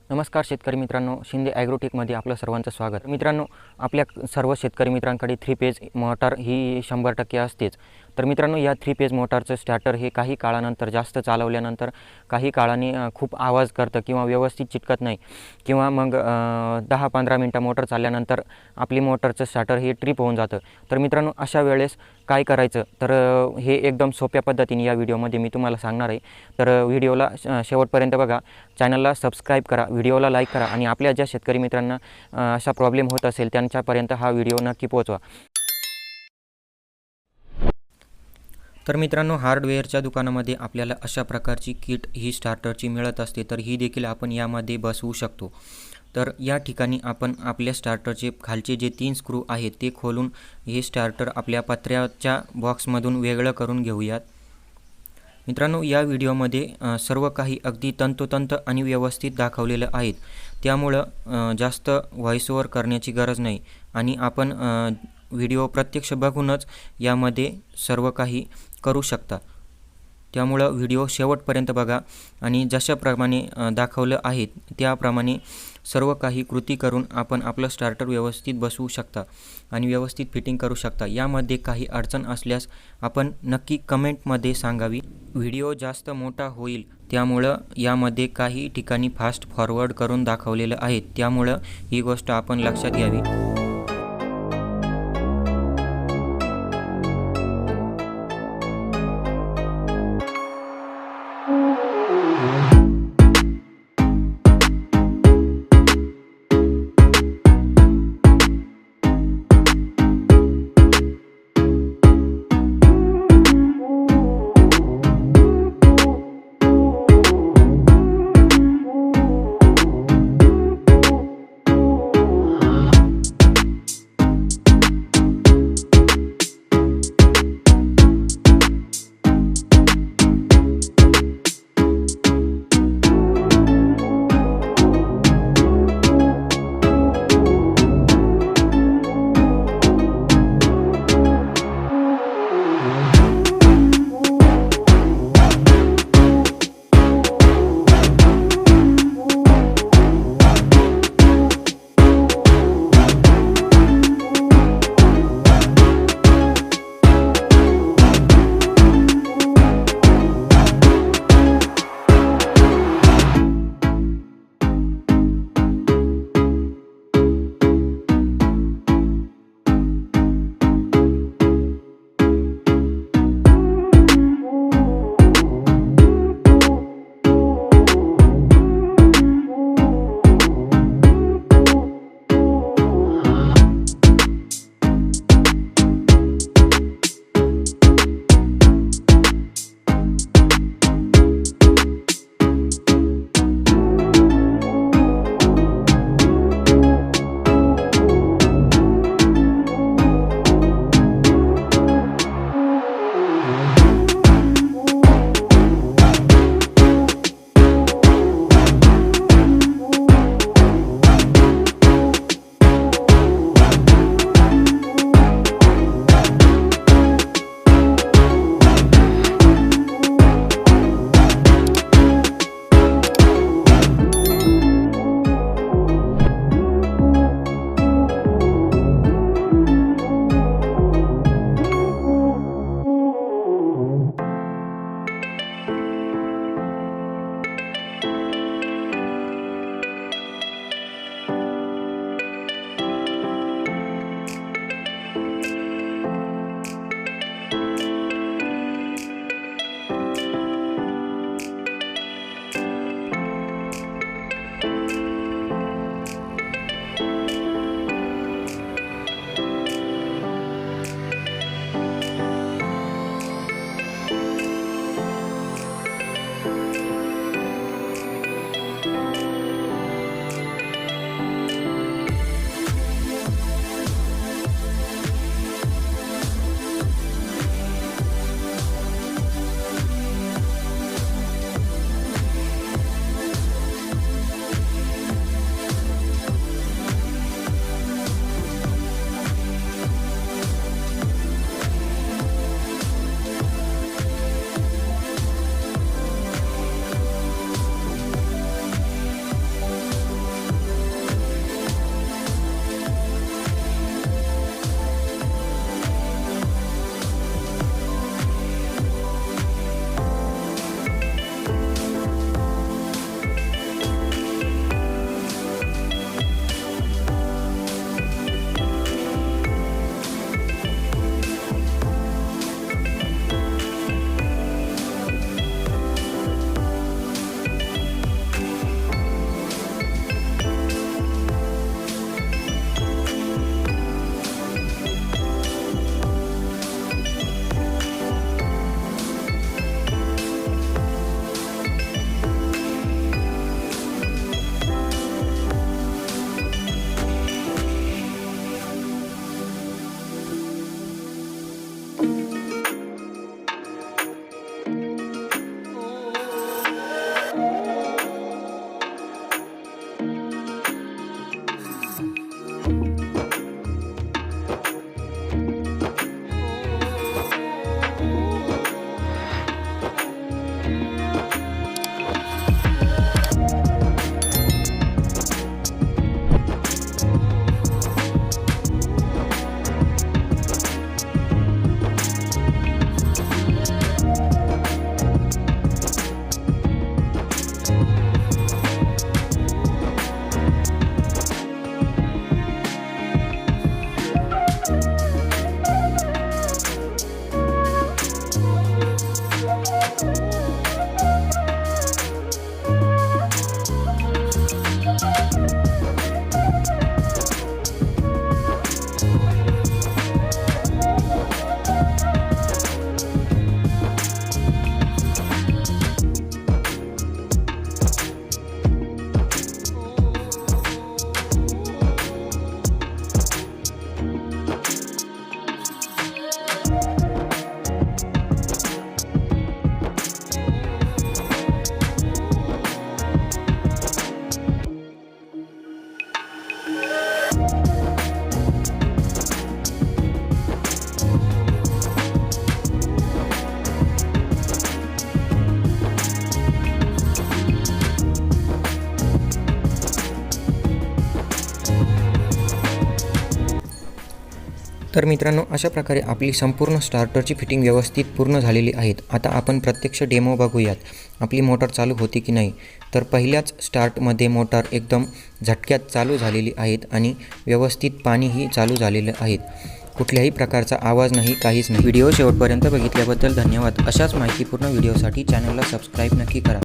नमस्कार शेतकरी मित्रांनो, शिंदे ॲग्रोटेकमध्ये आपलं सर्वांचं स्वागत। मित्रांनो, आपल्या सर्व शेतकरी मित्रांकडे 3 फेज मोटार ही 100% असतेच। तर मित्रांनो, या 3 फेज मोटारचं स्टार्टर हे काही काळानंतर जास्त चालवल्यानंतर काही काळाने खूप आवाज करतं किंवा व्यवस्थित चिटकत नाही किंवा मग 10-15 मिनटं मोटर चालल्यानंतर आपली मोटरचं स्टार्टर हे ट्रिप होऊन जातं। तर मित्रांनो, अशा वेळेस काय करायचं, तर हे एकदम सोप्या पद्धतीने या व्हिडिओमध्ये मी तुम्हाला सांगणार आहे। तर व्हिडिओला शेवटपर्यंत बघा, चॅनलला सबस्क्राईब करा, व्हिडिओला लाईक करा आणि आपल्या ज्या शेतकरी मित्रांना असा प्रॉब्लेम होत असेल त्यांच्यापर्यंत हा व्हिडिओ नक्की पोहोचवा। तर मित्रांनो, हार्डवेअरच्या दुकानामध्ये आपल्याला अशा प्रकारची किट ही स्टार्टरची मिळत असते, तर ही देखील आपण यामध्ये बसवू शकतो। तर या ठिकाणी आपण आपल्या स्टार्टरचे खालचे जे 3 स्क्रू आहेत ते खोलून हे स्टार्टर आपल्या पत्र्याच्या बॉक्समधून वेगळं करून घेऊयात। मित्रांनो, या व्हिडिओमध्ये सर्व काही अगदी तंतोतंत आणि व्यवस्थित दाखवलेलं आहेत, त्यामुळं जास्त व्हॉइस ओव्हर करण्याची गरज नाही आणि आपण व्हिडिओ प्रत्यक्ष बघूनच यामध्ये सर्व काही करू शकता। त्यामुळं व्हिडिओ शेवटपर्यंत बघा आणि जशाप्रमाणे दाखवलं आहे त्याप्रमाणे सर्व काही कृती करून आपण आपलं स्टार्टर व्यवस्थित बसवू शकता आणि व्यवस्थित फिटिंग करू शकता। यामध्ये काही अडचण असल्यास आपण नक्की कमेंटमध्ये सांगावी। व्हिडिओ जास्त मोठा होईल, त्यामुळं यामध्ये काही ठिकाणी फास्ट फॉरवर्ड करून दाखवलेलं आहे, त्यामुळं ही गोष्ट आपण लक्षात घ्यावी। तर मित्रांनो, अशा प्रकारे आपली संपूर्ण स्टार्टरची फिटिंग व्यवस्थित पूर्ण झालेली आहेत. आता आपण प्रत्यक्ष डेमो बघूयात आपली मोटर चालू होते की नाही. तर पहिल्याच स्टार्टमध्ये मोटर एकदम झटक्यात चालू झालेली आहेत आणि व्यवस्थित पाणीही चालू झालेलं आहेत. कुठल्याही प्रकारचा आवाज नाही, काहीच नाही. व्हिडिओ शेवटपर्यंत बघितल्याबद्दल धन्यवाद. अशाच माहितीपूर्ण व्हिडिओसाठी चॅनलला सबस्क्राईब नक्की करा.